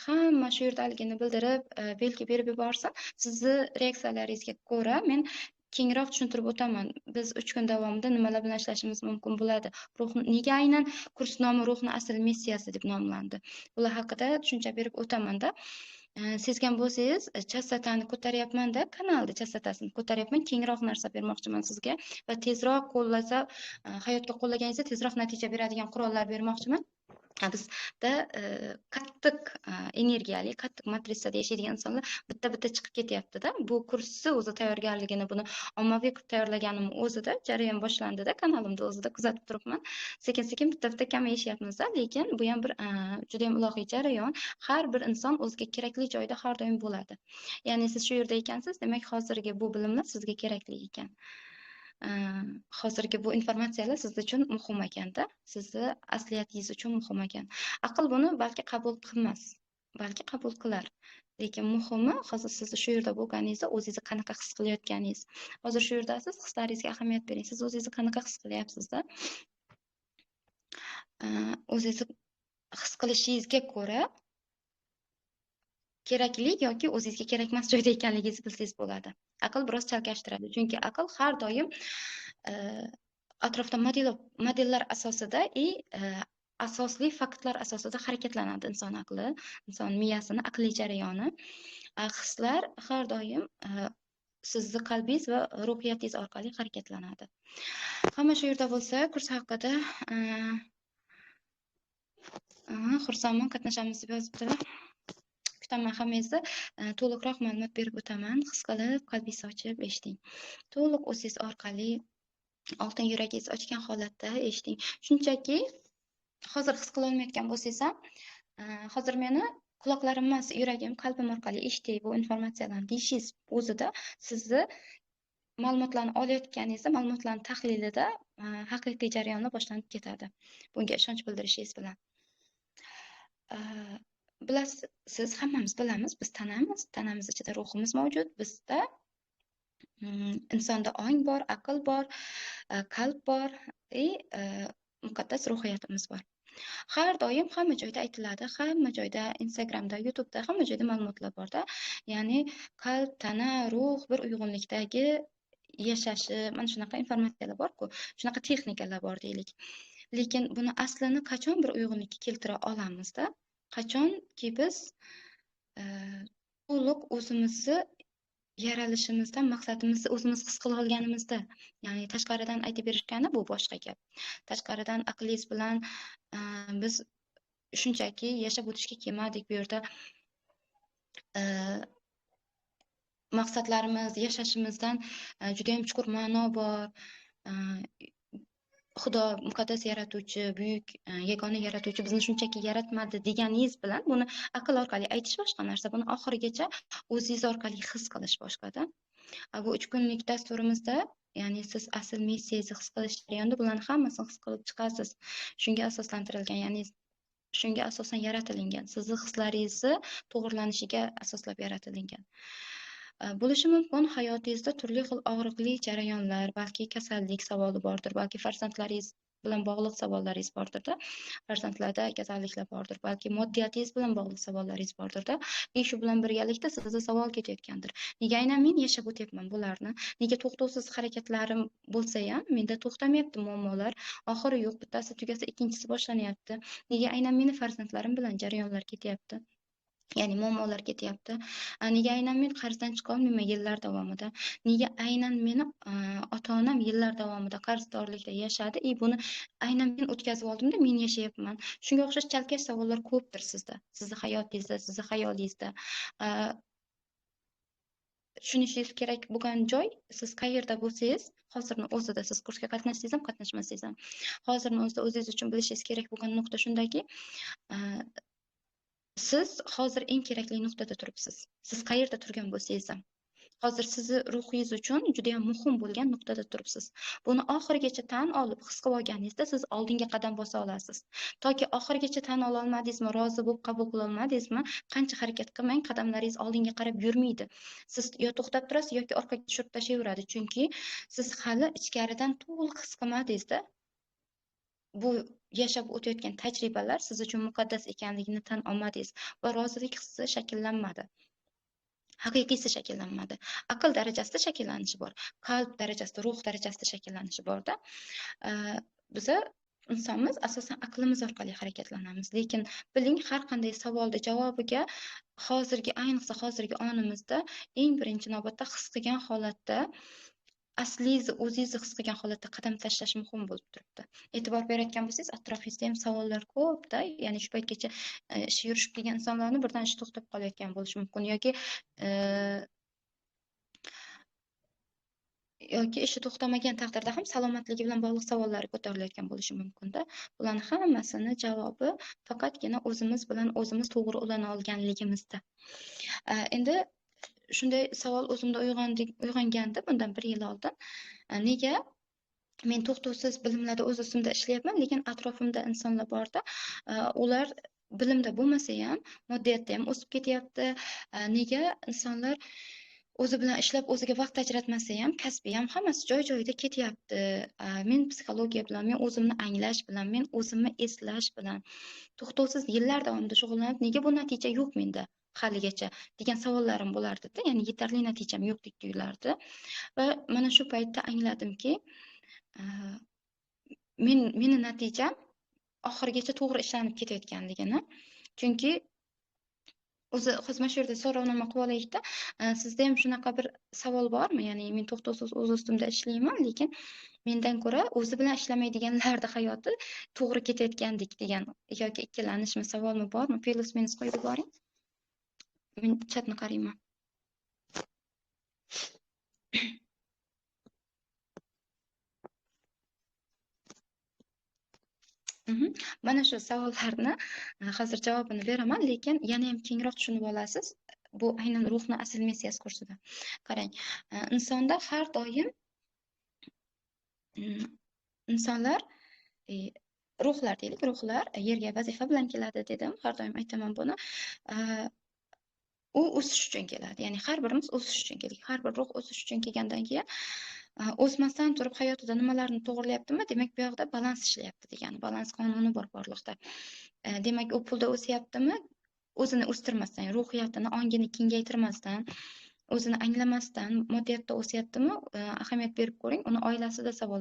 hamma shu yerdaligini bildirib, belgi berib yuborsin. Sizni reaksiyalaringizga ko'ra men kengroq tushuntirib o'taman. Biz 3 kun davomida nimalar bilan ishlashimiz mumkin bo'ladi. Nega aynan kurs nomi ruhning asl missiyasi deb nomlandi? Bular haqida tushuncha berib o'taman-da. Sezgan bo'lsangiz, chastotani ko'taryapman-da, kanalni chastotasini ko'taryapman, kengroq narsa bermoqchiman sizga va tezroq qo'llasa, hayotga qo'llaganingizda tezroq natija beradigan qurollar bermoqchiman. Bizda qattiq energiyali, qattiq matrisada yashaydigan insonlar bitta-bitta chiqib ketyapti-da. Bu kursni o'zi tayyorgarligini, buni ommaviy qilib tayyorlaganim o'zida jarayon boshlandi-da, kanalimda o'zida kuzatib turibman. Sekin-sekin bitta-bitta kamayishyapmiz-da, lekin bu ham bir juda ham ilohiy jarayon. Har bir inson o'ziga kerakli joyda har doim bo'ladi. Ya'ni siz shu yerda ekansiz, demak hozirgi bu bilimlar sizga kerakli ekan. Hozirgi bu informatsiyalar siz uchun muhim ekanda, sizni asliyatingiz uchun muhim ekan. Aql buni balki qabul qilmas, balki qabul qilar. Lekin muhimi hozir siz shu yerda bo'lganingizda o'zingizni qanaqa his qilayotganingiz. Hozir shu yerdasiz, hislaringizga ahamiyat bering. Siz o'zingizni qanaqa his qilyapsiz-da? O'zingizni his qilishingizga ko'ra kerakli yoki o'zingizga kerakmas joyda ekanligingizni bilsangiz bo'ladi. Aql biroz chalkashtiradi, chunki aql har doim atrofda modellar asosida asosli faktlar asosida harakatlanadi inson aqli, inson miyasini aqliy jarayoni. Hislar har doim sizni qalbingiz va ruhiyatingiz orqali harakatlanadi. Hamma shu yerda bo'lsa, kurs haqida xursandman, qatnashamiz deb yozibdilar. Kutaman hammangizni, to'liqroq ma'lumot berib o'taman. His qilib, qalbingizni ochib eshiting. To'liq o'zingiz orqali oltin yuragingiz ochgan holatda eshiting. Shunchaki hozir his qila olmayotgan bo'lsangiz ham, hozir meni quloqlarim emas, yuragim, qalbim orqali eshitay bu informatsiyalarni deyishingiz o'zida sizni ma'lumotlarni olayotganingizda, ma'lumotlarning tahlilida haqiqiy jarayonlar boshlanib ketadi. Bunga ishonch bildirishingiz bilan. Bilasiz, hammamiz bilamiz, biz tanamiz ichida ruhimiz mavjud, bizda insonda ong bor, aql bor, qalb bor, muqaddas ruhiyatimiz bor. Har doim hamma joyda aytiladi, hamma joyda, Instagramda, YouTube'da, hamma joyda ma'lumotlar borda. Ya'ni qalb, tana, ruh bir uyg'unlikdagi yashashi, mana shunaqa informatsiyalar bor-ku, shunaqa texnikalar bor deylik. Lekin buni aslini qachon bir uyg'unlikka keltira olamizda? Qachonki biz to'liq o'zimizni yaralishimizdan maqsadimizni o'zimiz his qila olganimizda, ya'ni tashqaridan aytib berishgani bu boshqa gap. Tashqaridan aqlingiz bilan biz shunchaki yashab o'tishga kelmadik bu yerda. Maqsadlarimiz, yashashimizdan juda ham chuqur ma'no bor. Xudo muqaddas yaratuvchi, buyuk yagona yaratuvchi bizni shunchaki yaratmadi deganingiz bilan buni aql orqali aytish boshqa narsa, buni oxirigacha o'zingiz orqali his qilish boshqa-da. Bu 3 kunlik dasturimizda, ya'ni siz asl missiyangizni his qilish jarayonida bularni hammasini his qilib chiqasiz. Shunga asoslantirilgan, ya'ni shunga asosan yaratilingan. Sizni hislaringizni to'g'irlanishiga asoslab yaratilingan. Bo'lishi mumkin hayotingizda turli xil og'riqli jarayonlar, balki kasallik savoli bordir, balki farzandlaringiz bilan bog'liq savollaringiz bordir-da. Farzandlarda kasalliklar bordir, balki moddiyatingiz bilan bog'liq savollaringiz bordir-da. Shu bilan birgalikda sizda savol ketayotgandir. Nega aynan men yashab o'tyapman bularni? Nega to'xtovsiz harakatlarim bo'lsa ham menda to'xtamayapti muammolar? Oxiri yo'q, bittasi tugasa ikkinchisi boshlanyapti. Nega aynan meni farzandlarim bilan jarayonlar ketyapti? Ya'ni muammolar ketyapti. Nega aynan men qarzdan chiqa olmayman yillar davomida? Nega aynan meni ota-onam yillar davomida qarzdorlikda yashadi, buni aynan men o'tkazib oldimda men yashayapman. Shunga o'xshash chalkash savollar ko'pdir sizda, sizni hayotingizda, sizni xayolingizda. Tushunishingiz kerak bo'lgan joy, siz qayerda bo'lsangiz, hozirni o'zida siz kursga qatnashsangiz ham, qatnashmasangiz ham, hozirni o'zida o'zingiz uchun bilishingiz kerak bo'lgan nuqta shundaki, siz hozir eng kerakli nuqtada turibsiz. Siz qayerda turgan bo'lsangiz ham, hozir sizni ruhingiz uchun juda ham muhim bo'lgan nuqtada turibsiz. Buni oxirigacha tan olib, his qilib olganingizda siz oldinga qadam bosa olasiz. Toki oxirigacha tan ola olmadingizmi, rozi bo'lib qabul qila olmadingizmi, qancha harakat qilmang, qadamlaringiz oldinga qarab yurmaydi. Siz yo to'xtab turasiz yoki orqaga tushirib tashlayveradi, chunki siz hali ichkaridan to'liq his qilmadingizda. bu yashab o'tayotgan tajribalar siz uchun muqaddas ekanligini tan olmadingiz va rozilik hissi shakllanmadi. Haqiqiysi shakllanmadi. Aql darajasida shakllanishi bor, qalb darajasida, ruh darajasida shakllanishi borda. Biza insonmiz asosan aqlimiz orqali harakatlanamiz. Lekin biling, har qanday savolni javobiga ayniqsa hozirgi onimizda eng birinchi navbatda his qilgan holatda, asliyizni o'zingizni his qilgan holatda qadam tashlash muhim bo'lib turibdi. E'tibor berayotgan bo'lsangiz, atrofingizda ham savollar ko'p-da. Ya'ni shu paytgacha ishi yurishib kelgan insonlarni birdan ishi to'xtab qolayotgan bo'lishi mumkin yoki ishi to'xtamagan taqdirda ham salomatligi bilan bog'liq savollar ko'tarilayotgan bo'lishi mumkin-da. Bularning hammasini javobi faqatgina o'zimiz bilan o'zimiz to'g'ri ulana olganligimizda. Endi shunday savol o'zimda uyg'onganda bundan 1 yil oldin, nega men to'xtovsiz bilimlarda o'z ustimda ishlayapman, lekin atrofimda insonlar borda, ular bilimda bo'lmasa ham moddiyatda ham o'sib ketyapti. Nega insonlar o'zi bilan ishlab o'ziga vaqt ajratmasa ham, kasbi ham hammasi joy-joyida ketyapti. Men psixologiya bilan, men o'zimni anglash bilan, men o'zimni eslash bilan to'xtovsiz yillar davomida shug'ullanib, nega bu natija yo'q menda haligacha degan savollarim bo'lardi-da. Ya'ni yetarli natijam yo'qdek tuyulardi va mana shu paytda angladimki, meni natijam oxirigacha to'g'ri ishlanib ketayotganligini. Chunki o'zi hozir mana shu yerda so'rovnoma qilib olaylik-da. Sizda ham shunaqa bir savol bormi? Ya'ni men to'xtovsiz o'z ustimda ishlayman, lekin mendan ko'ra o'zi bilan ishlamaydiganlarni hayoti to'g'ri ketayotgandek degan yoki ikkilanishmi, savolmi bormi? Plus minus qo'yib yuboring. Men chatni qarayman. Mana shu savollarni hozir javobini beraman, lekin yana ham kengroq tushunib olasiz. Bu aynan ruhni asl missiyasi kursida. Qarang, insonda har doim insonlar, ruhlar deylik, ruhlar yerga vazifa bilan keladi dedim. Har doim aytaman buni. U o'sish uchun keladi. Ya'ni har birimiz o'sish uchun keldik. Har bir ruh o'sish uchun kelgandan keyin o'smasdan turib hayotida nimalarni to'g'rilayaptimi? Demak, bu yoqda balans ishlayapti degani. Balans qonuni bor borliqda. Demak, u pulda o'syaptimi? O'zini o'stirmasdan, ruhiyatini, ongini kengaytirmasdan, o'zini anglamasdan moddiyatda o'syaptimi? Ahamiyat berib ko'ring. Uni oilasida savol